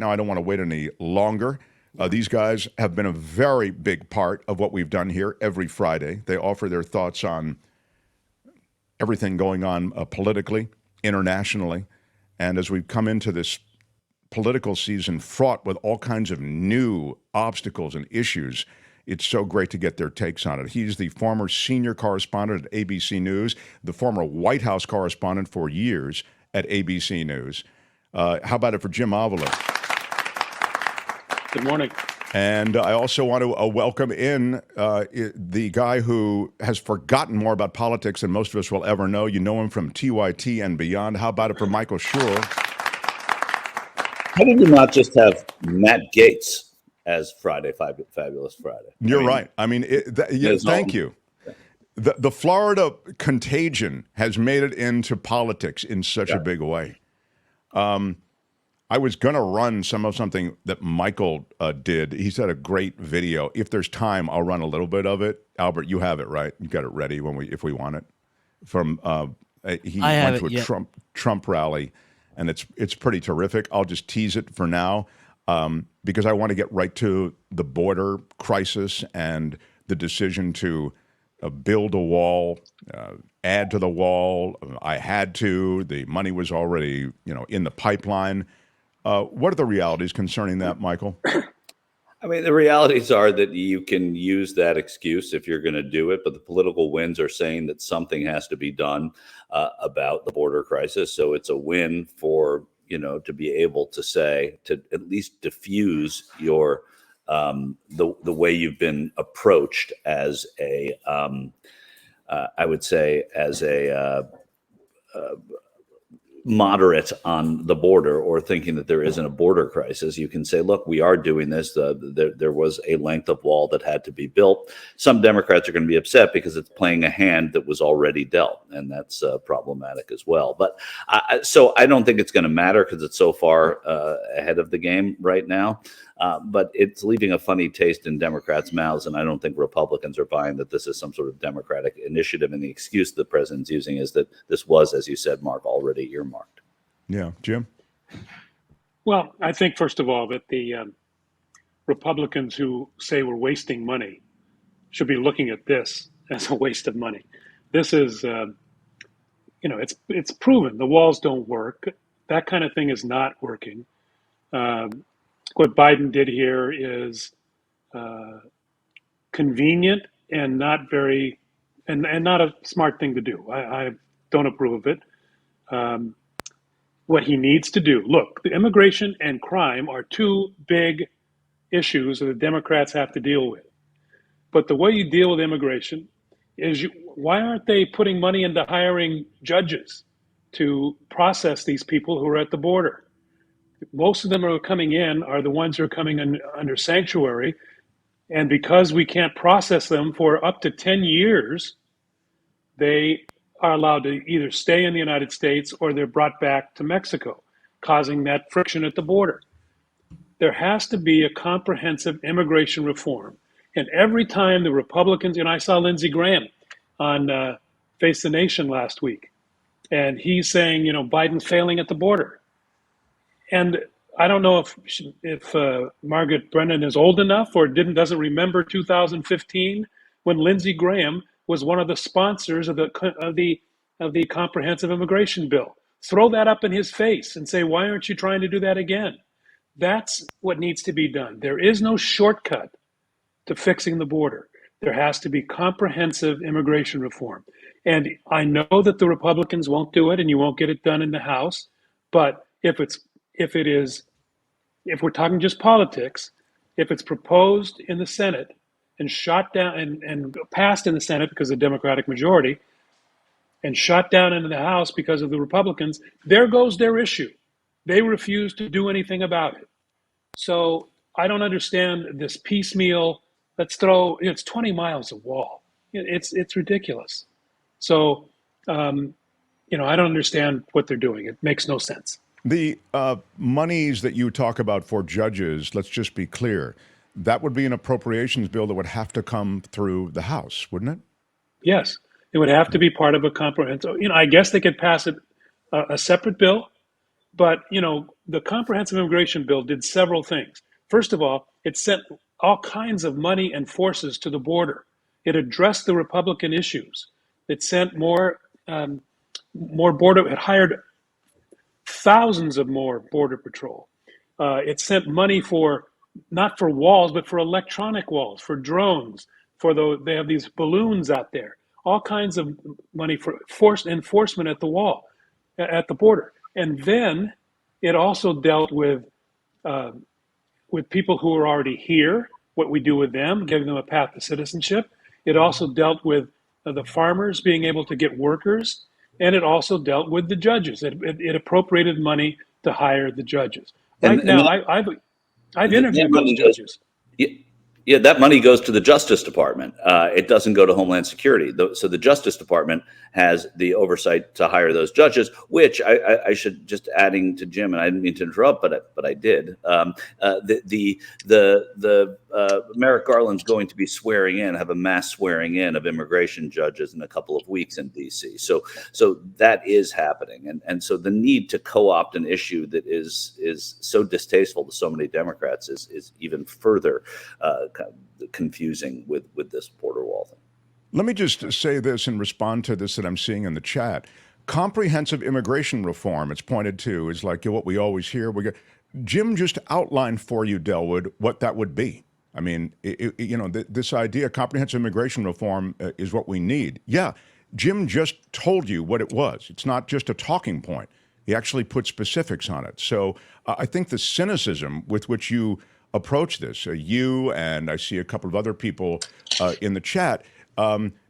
Now, I don't want to wait any longer. These guys have been a very big part of what we've done here every Friday. They offer their thoughts on everything going on politically, internationally. And as we've come into this political season fraught with all kinds of new obstacles and issues, it's so great to get their takes on it. He's the former senior correspondent at ABC News, the former White House correspondent for years at ABC News. How about it for Jim Avila? Good morning. And I also want to welcome in the guy who has forgotten more about politics than most of us will ever know. You know him from TYT and beyond. How about it for Michael Shure? How did you not just have Matt Gaetz as Friday, Fabulous Friday? You're right. I mean, thank you. The Florida contagion has made it into politics in such a big way. I was going to run something that Michael did. He's had a great video. If there's time, I'll run a little bit of it. Albert, you have it, right? You got it ready if we want it. From he went to a Trump rally, and it's pretty terrific. I'll just tease it for now because I want to get right to the border crisis and the decision to build a wall, add to the wall. I had to. The money was already, in the pipeline. What are the realities concerning that, Michael? I mean, the realities are that you can use that excuse if you're going to do it, but the political winds are saying that something has to be done about the border crisis. So it's a win for, to be able to say, to at least diffuse your the way you've been approached as a, I would say, as a moderate on the border, or thinking that there isn't a border crisis. You can say, look, we are doing this. There was a length of wall that had to be built. Some Democrats are going to be upset because it's playing a hand that was already dealt, and that's problematic as well. But so I don't think it's going to matter because it's so far ahead of the game right now. But it's leaving a funny taste in Democrats' mouths, and I don't think Republicans are buying that this is some sort of Democratic initiative. And the excuse the president's using is that this was, as you said, Mark, already earmarked. Yeah, Jim? Well, I think, first of all, that the Republicans who say we're wasting money should be looking at this as a waste of money. This is, it's proven the walls don't work. That kind of thing is not working. What Biden did here is convenient and not very, and not a smart thing to do. I don't approve of it. What he needs to do, look, the immigration and crime are two big issues that the Democrats have to deal with. But the way you deal with immigration is, why aren't they putting money into hiring judges to process these people who are at the border? Most of them who are coming in are the ones who are coming in under sanctuary. And because we can't process them for up to 10 years, they are allowed to either stay in the United States or they're brought back to Mexico, causing that friction at the border. There has to be a comprehensive immigration reform. And every time the Republicans, I saw Lindsey Graham on Face the Nation last week, and he's saying, Biden's failing at the border. And I don't know if Margaret Brennan is old enough or doesn't remember 2015 when Lindsey Graham was one of the sponsors of the comprehensive immigration bill. Throw that up in his face and say, why aren't you trying to do that again? That's what needs to be done. There is no shortcut to fixing the border. There has to be comprehensive immigration reform. And I know that the Republicans won't do it and you won't get it done in the House, but if we're talking just politics, if it's proposed in the Senate and shot down and passed in the Senate because of the Democratic majority and shot down into the House because of the Republicans, there goes their issue. They refuse to do anything about it. So I don't understand this piecemeal, it's 20 miles of wall. It's ridiculous. So, I don't understand what they're doing. It makes no sense. The monies that you talk about for judges, let's just be clear, that would be an appropriations bill that would have to come through the House, wouldn't it? Yes, it would have to be part of a comprehensive. I guess they could pass it a separate bill, But, the comprehensive immigration bill did several things. First of all, it sent all kinds of money and forces to the border. It addressed the Republican issues. It sent more border. It hired thousands of more border patrol. It sent money for not for walls, but for electronic walls, for drones. They have these balloons out there. All kinds of money for forced enforcement at the wall, at the border. And then it also dealt with people who are already here, what we do with them, giving them a path to citizenship. It also dealt with the farmers being able to get workers, and it also dealt with the judges. It appropriated money to hire the judges. Right And now, that, I've that interviewed those money goes, judges. yeah, yeah, that money goes to the Justice Department. It doesn't go to Homeland Security. So the Justice Department has the oversight to hire those judges, which I should just adding to Jim, and I didn't mean to interrupt, but I did. Merrick Garland's going to be have a mass swearing in of immigration judges in a couple of weeks in D.C. So that is happening, and so the need to co-opt an issue that is so distasteful to so many Democrats is even further confusing with this border wall thing. Let me just say this and respond to this that I'm seeing in the chat. Comprehensive immigration reform, it's pointed to, is like what we always hear. Jim just outlined for you, Delwood, what that would be. I mean, this idea, comprehensive immigration reform is what we need. Yeah, Jim just told you what it was. It's not just a talking point. He actually put specifics on it. So I think the cynicism with which you approach this, you and I see a couple of other people in the chat,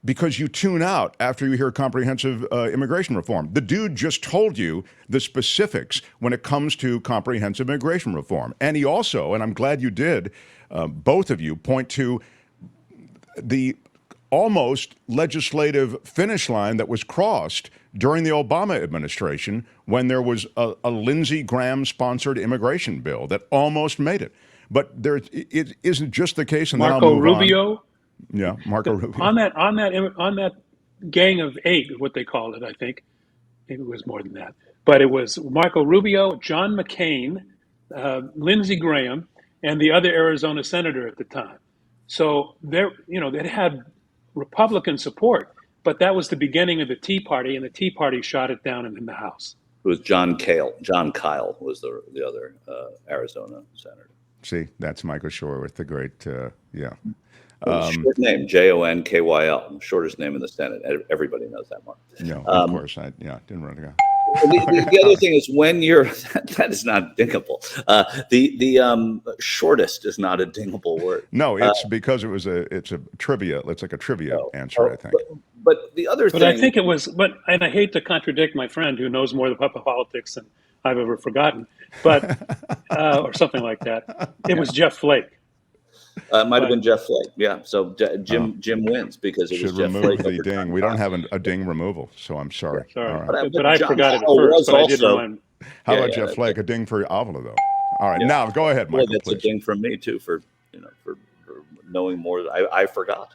because you tune out after you hear comprehensive immigration reform. The dude just told you the specifics when it comes to comprehensive immigration reform. And he also, and I'm glad you did, both of you, point to the almost legislative finish line that was crossed during the Obama administration when there was a Lindsey Graham-sponsored immigration bill that almost made it. But it isn't just the case, and Marco then I'll move Rubio. on. Yeah, Marco Rubio. On that gang of 8, what they called it, I think maybe it was more than that, but it was Marco Rubio, John McCain, Lindsey Graham, and the other Arizona senator at the time. So it had Republican support, but that was the beginning of the Tea Party, and the Tea Party shot it down in the House. It was John Kyle. John Kyle was the other Arizona senator. See, that's Michael Shure with the great, yeah. Short name, Jonkyl, shortest name in the Senate. Everybody knows that one. No, of course, didn't run to go. The other thing is when you're that is not dingable. The shortest is not a dingable word. No, it's because it's a trivia. It's like a trivia answer, I think. But the other thing, I think it was. And I hate to contradict my friend who knows more about politics than I've ever forgotten, but or something like that. It was Jeff Flake. It might have been Jeff Flake. Yeah. So Jim wins because it was Jeff Flake. Should remove the ding. We don't have a ding removal, so I'm sorry. Sorry, right. but I forgot it first. But I didn't want. How about Jeff Flake? A ding for Avila, though. All right, now go ahead, Michael. That's please. A ding from me too for knowing more. I forgot.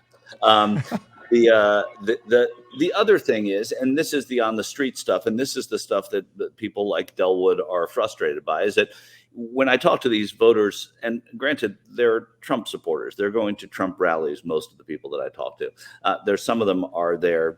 The other thing is, and this is the on the street stuff, and this is the stuff that people like Delwood are frustrated by, is that when I talk to these voters, and granted, they're Trump supporters, they're going to Trump rallies, most of the people that I talk to. There's some of them are there,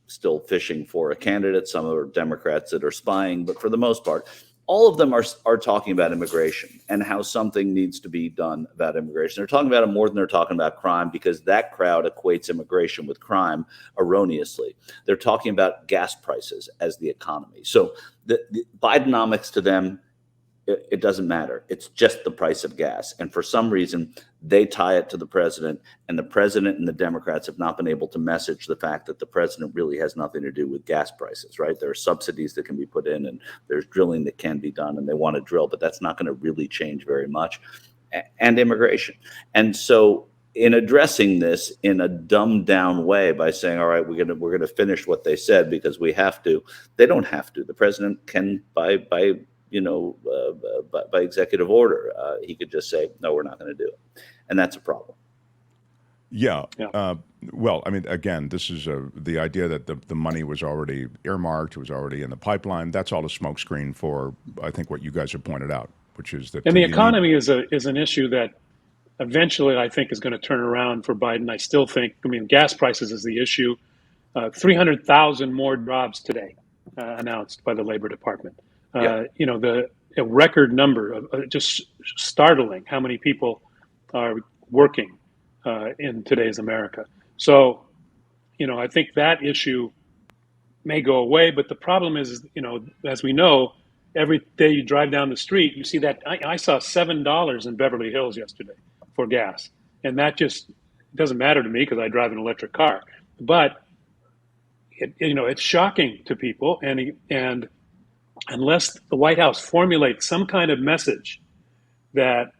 still fishing for a candidate. Some are Democrats that are spying, but for the most part, all of them are talking about immigration and how something needs to be done about immigration. They're talking about it more than they're talking about crime, because that crowd equates immigration with crime erroneously. They're talking about gas prices as the economy. So the Bidenomics to them, it doesn't matter. It's just the price of gas. And for some reason, they tie it to the president, and the president and the Democrats have not been able to message the fact that the president really has nothing to do with gas prices, right? There are subsidies that can be put in, and there's drilling that can be done, and they want to drill, but that's not going to really change very much. And immigration. And so in addressing this in a dumbed down way by saying, all right, we're going to finish what they said because we have to, they don't have to. The president can, by executive order, he could just say, no, we're not going to do it. And that's a problem. Yeah. Yeah. Well, I mean, again, this is the idea that the money was already earmarked, it was already in the pipeline. That's all a smokescreen for, I think, what you guys have pointed out, which is that And the you need. economy is an issue that eventually I think is going to turn around for Biden. I still think, I mean, gas prices is the issue. 300,000 more jobs today announced by the Labor Department. Yeah. A record number of just startling how many people are working in today's America. So, I think that issue may go away, but the problem is, as we know, every day you drive down the street, you see that I saw $7 in Beverly Hills yesterday for gas, and that just doesn't matter to me because I drive an electric car, but it's shocking to people, and unless the White House formulates some kind of message that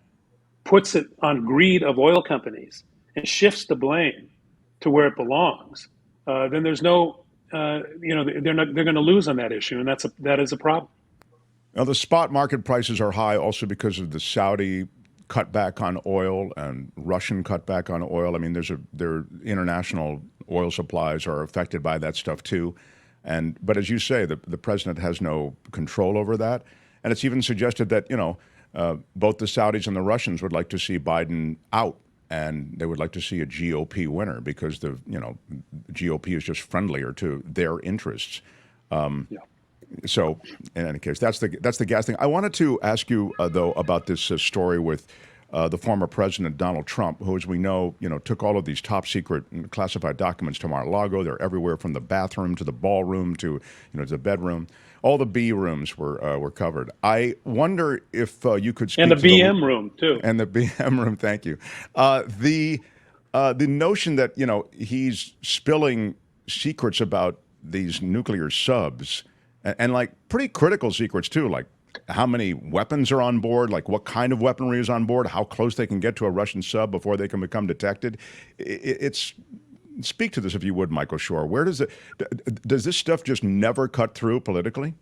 puts it on greed of oil companies and shifts the blame to where it belongs, then there's no, they're going to lose on that issue, and that is a problem. Now, the spot market prices are high also because of the Saudi cutback on oil and Russian cutback on oil. I mean, their international oil supplies are affected by that stuff too. But as you say, the president has no control over that. And it's even suggested that, both the Saudis and the Russians would like to see Biden out, and they would like to see a GOP winner because the GOP is just friendlier to their interests. Yeah. So, in any case, that's the gas thing. I wanted to ask you though about this story with the former president Donald Trump, who, as we know, took all of these top secret and classified documents to Mar-a-Lago. They're everywhere, from the bathroom to the ballroom to to the bedroom. All the B rooms were covered. I wonder if you could speak And the to BM room too. And the BM room. Thank you. The notion that he's spilling secrets about these nuclear subs, and like pretty critical secrets too, like how many weapons are on board, like what kind of weaponry is on board, how close they can get to a Russian sub before they can become detected. Speak to this if you would, Michael Shure. Where does this stuff just never cut through politically?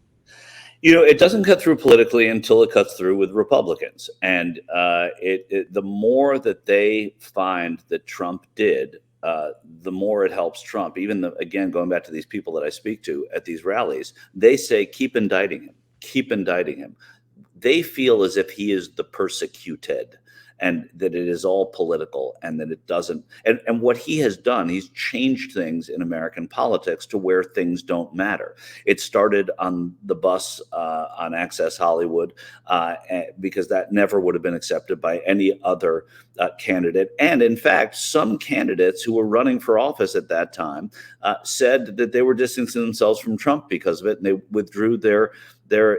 It doesn't cut through politically until it cuts through with Republicans. And the more that they find that Trump did, the more it helps Trump. Even again, going back to these people that I speak to at these rallies, they say, keep indicting him, keep indicting him. They feel as if he is the persecuted, and that it is all political, and that it doesn't. And what he has done, he's changed things in American politics to where things don't matter. It started on the bus on Access Hollywood, because that never would have been accepted by any other candidate. And in fact, some candidates who were running for office at that time said that they were distancing themselves from Trump because of it, and they withdrew their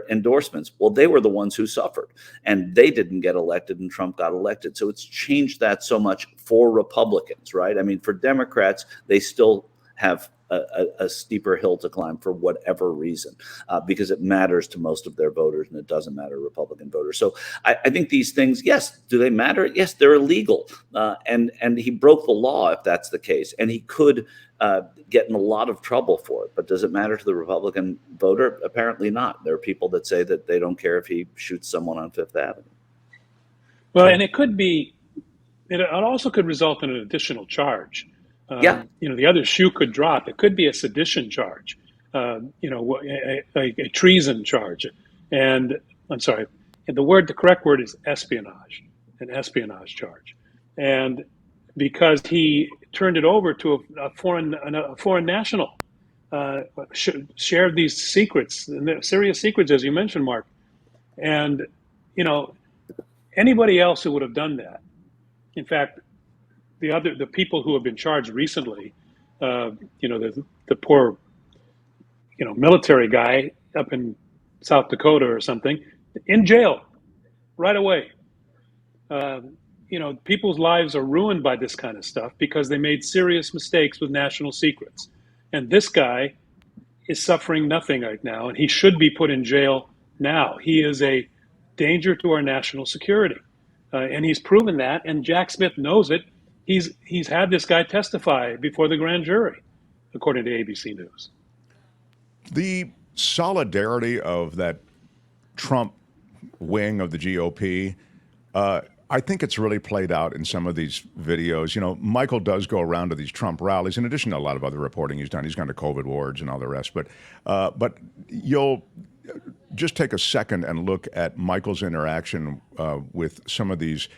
endorsements. Well, they were the ones who suffered, and they didn't get elected, and Trump got elected. So it's changed that so much for Republicans, right? I mean, for Democrats, they still have a steeper hill to climb for whatever reason, because it matters to most of their voters, and it doesn't matter to Republican voters. So I think these things, yes, do they matter? Yes, they're illegal, and he broke the law if that's the case, and he could get in a lot of trouble for it. But does it matter to the Republican voter? Apparently not. There are people that say that they don't care if he shoots someone on Fifth Avenue. Well, and it also could result in an additional charge. The other shoe could drop. It could be a sedition charge, a treason charge. And I'm sorry, the correct word is espionage, an espionage charge. And because he turned it over to a foreign national, shared these secrets, and they're serious secrets, as you mentioned, Mark. And, anybody else who would have done that, in fact, the people who have been charged recently, the poor, military guy up in South Dakota or something, in jail right away. People's lives are ruined by this kind of stuff because they made serious mistakes with national secrets. And this guy is suffering nothing right now, and he should be put in jail now. He is a danger to our national security. And he's proven that, and Jack Smith knows it. He's had this guy testify before the grand jury, according to ABC News. The solidarity of that Trump wing of the GOP, I think it's really played out in some of these videos. You know, Michael does go around to these Trump rallies, in addition to a lot of other reporting he's done. He's gone to COVID wards and all the rest. But you'll just take a second and look at Michael's interaction with some of these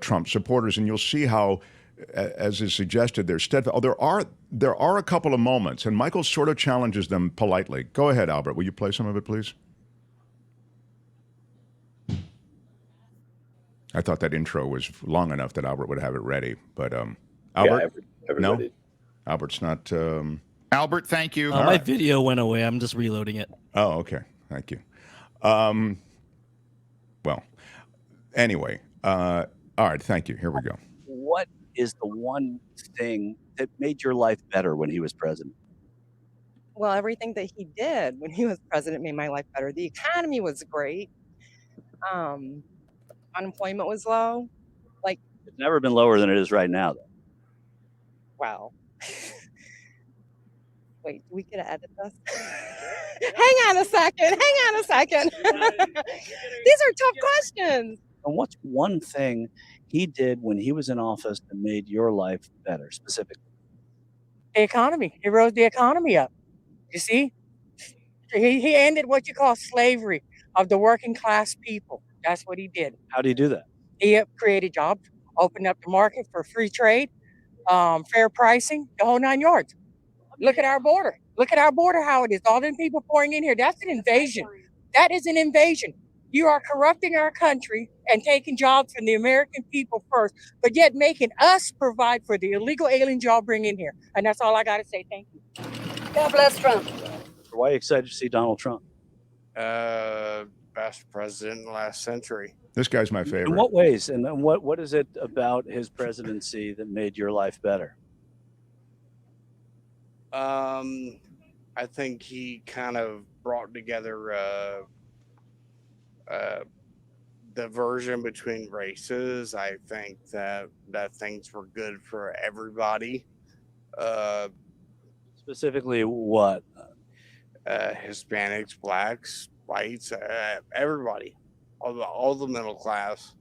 Trump supporters, and you'll see how, as is suggested, they're steadfast. Oh, there are a couple of moments, and Michael sort of challenges them politely. Go ahead, Albert. Will you play some of it, please? I thought that intro was long enough that Albert would have it ready, but Albert, everybody. no, Albert's not. Albert, thank you. My video went away. I'm just reloading it. Oh, okay, thank you. Well, anyway, all right, thank you. Here we go. What is the one thing that made your life better when he was president? Well, everything that he did when he was president made my life better. The economy was great. Unemployment was low. Like, It's never been lower than it is right now, though. wow. Wait, do we get to edit this? Hang on a second. These are tough questions. And what's one thing he did when he was in office that made your life better, specifically? The economy. He rose the economy up. You see? He ended what you call slavery of the working class people. That's what he did. How do you do that? He created jobs, opened up the market for free trade, fair pricing, the whole 9 yards. Look at our border. Look at our border, how it is. All them people pouring in here. That's an invasion. That is an invasion. You are corrupting our country and taking jobs from the American people first, but yet making us provide for the illegal aliens y'all bring in here. And that's all I got to say. Thank you. God bless Trump. Why are you excited to see Donald Trump? Best president in the last century. This guy's my favorite. In what ways? And what is it about his presidency that made your life better? I think he kind of brought together diversion between races. I think that things were good for everybody. Specifically, what? Hispanics, blacks, whites, everybody, all the middle class.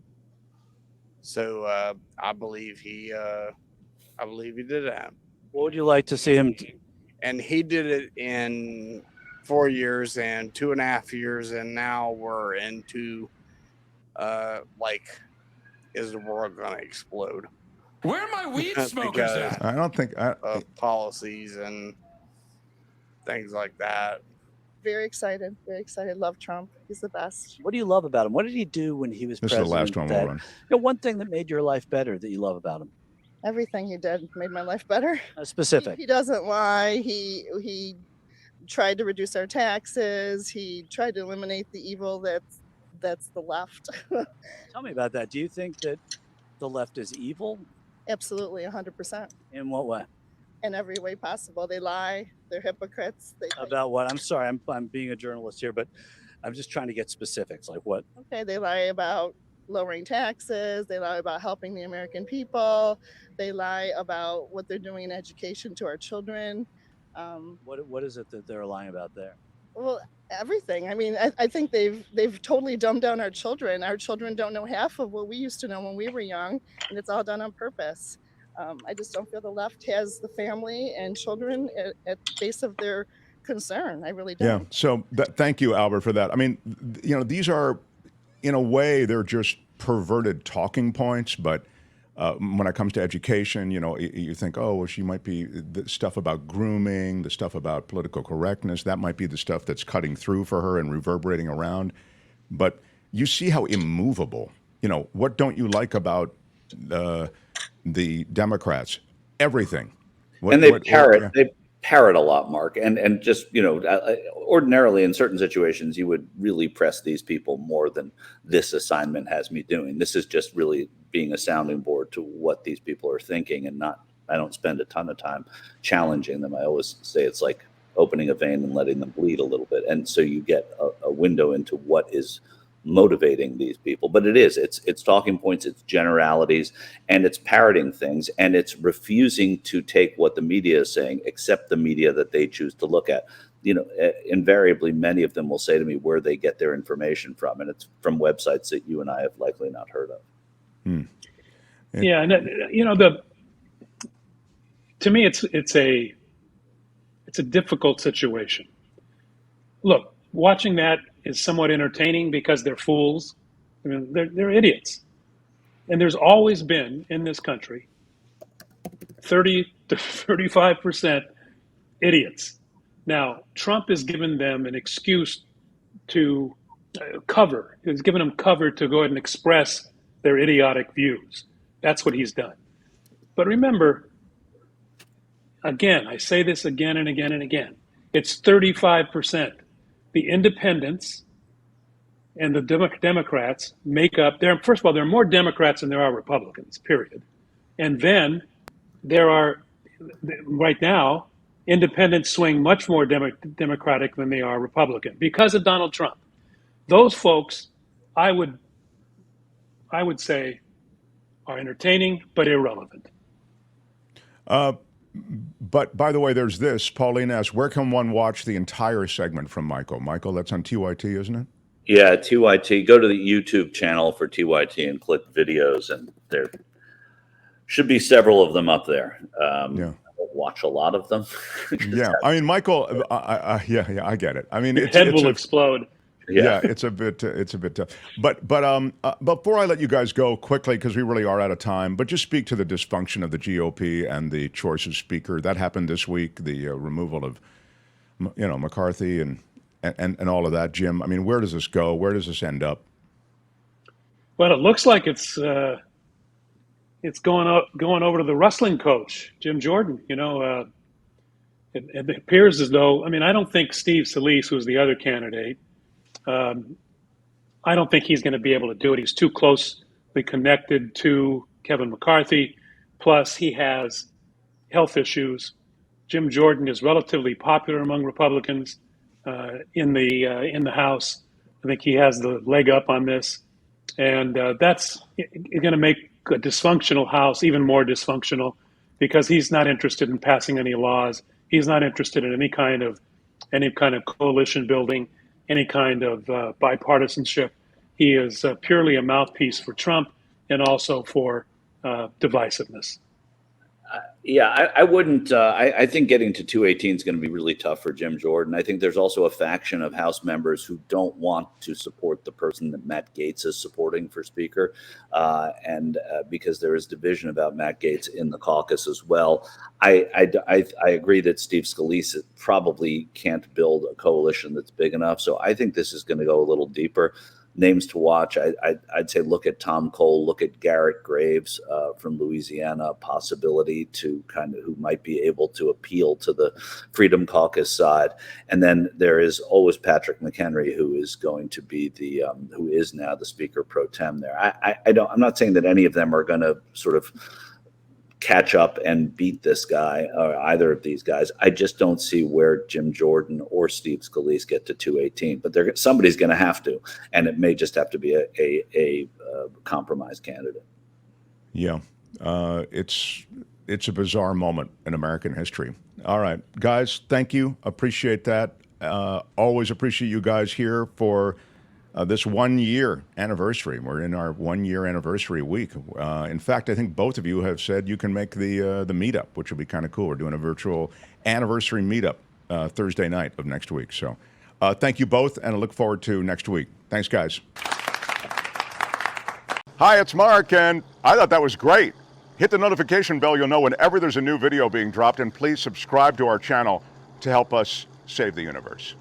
So I believe he did that. What would you like to see him? And he did it in 4 years and 2.5 years, and now we're into is the world gonna explode? Where are my weed smokers at? I don't think of policies and things like that. Very excited. Love Trump. He's the best. What do you love about him? What did he do when he was This is president? the last one we'll run. One thing that made your life better that you love about him. Everything he did made my life better. Specific. He doesn't lie. He tried to reduce our taxes. He tried to eliminate the evil that's the left. Tell me about that. Do you think that the left is evil? Absolutely, 100%. In what way? In every way possible. They lie. They're hypocrites. About what? I'm sorry, I'm being a journalist here, but I'm just trying to get specifics. Like what? Okay, they lie about lowering taxes. They lie about helping the American people. They lie about what they're doing in education to our children. What is it that they're lying about there? Well, everything. I mean, I think they've totally dumbed down our children. Our children don't know half of what we used to know when we were young, and it's all done on purpose. I just don't feel the left has the family and children at the base of their concern. I really don't. Yeah. So thank you, Albert, for that. I mean, these are, in a way, they're just perverted talking points. But when it comes to education, you think, oh, well, she might be the stuff about grooming, the stuff about political correctness. That might be the stuff that's cutting through for her and reverberating around. But you see how immovable. What don't you like about the Democrats? Everything. And they parrot a lot, Mark, and just ordinarily in certain situations you would really press these people more than this assignment has me doing. This is just really being a sounding board to what these people are thinking, and I don't spend a ton of time challenging them. I always say it's like opening a vein and letting them bleed a little bit, and so you get a window into what is motivating these people. But it's talking points, it's generalities, and it's parroting things, and it's refusing to take what the media is saying, except the media that they choose to look at. Invariably, many of them will say to me where they get their information from, and it's from websites that you and I have likely not heard of. Yeah, and to me, it's a difficult situation. Look, watching that is somewhat entertaining because they're fools. I mean, they're idiots, and there's always been in this country 30 to 35% idiots. Now, Trump has given them an excuse to cover. He's given them cover to go ahead and express their idiotic views. That's what he's done. But remember, again, I say this again and again and again. It's 35%. The independents and the Democrats make up, first of all, there are more Democrats than there are Republicans, period. And then there are, right now, independents swing much more Democratic than they are Republican because of Donald Trump. Those folks, I would say, are entertaining but irrelevant. But by the way, there's this. Pauline asks, where can one watch the entire segment from Michael? Michael, that's on TYT, isn't it? Yeah, TYT. Go to the YouTube channel for TYT and click videos, and there should be several of them up there. I won't watch a lot of them. Yeah, I mean, Michael, yeah, I get it. I mean, Your head will explode. Yeah, it's a bit tough. But before I let you guys go quickly, because we really are out of time, but just speak to the dysfunction of the GOP and the choice of speaker that happened this week, the removal of McCarthy and all of that. Jim, I mean, where does this go? Where does this end up? Well, it looks like it's going over to the wrestling coach, Jim Jordan. It appears as though, I mean, I don't think Steve Scalise, who's the other candidate, I don't think he's going to be able to do it. He's too closely connected to Kevin McCarthy. Plus, he has health issues. Jim Jordan is relatively popular among Republicans in the House. I think he has the leg up on this, and that's going to make a dysfunctional House even more dysfunctional because he's not interested in passing any laws. He's not interested in any kind of coalition building, any kind of bipartisanship. He is purely a mouthpiece for Trump and also for divisiveness. I wouldn't. I think getting to 218 is going to be really tough for Jim Jordan. I think there's also a faction of House members who don't want to support the person that Matt Gaetz is supporting for Speaker, and because there is division about Matt Gaetz in the caucus as well. I agree that Steve Scalise probably can't build a coalition that's big enough. So I think this is going to go a little deeper. Names to watch, I'd say look at Tom Cole, look at Garrett Graves from Louisiana, possibility to who might be able to appeal to the Freedom Caucus side. And then there is always Patrick McHenry, who is going to be who is now the Speaker pro tem there. I'm not saying that any of them are going to sort of catch up and beat this guy or either of these guys. I just don't see where Jim Jordan or Steve Scalise get to 218, but somebody's going to have to, and it may just have to be a compromise candidate. Yeah, it's a bizarre moment in American history. All right, guys, thank you. Appreciate that. Always appreciate you guys here for this 1 year anniversary. We're in our 1 year anniversary week. In fact, I think both of you have said you can make the meetup, which will be kind of cool. We're doing a virtual anniversary meetup Thursday night of next week. So thank you both, and I look forward to next week. Thanks, guys. Hi, it's Mark, and I thought that was great. Hit the notification bell. You'll know whenever there's a new video being dropped, and please subscribe to our channel to help us save the universe.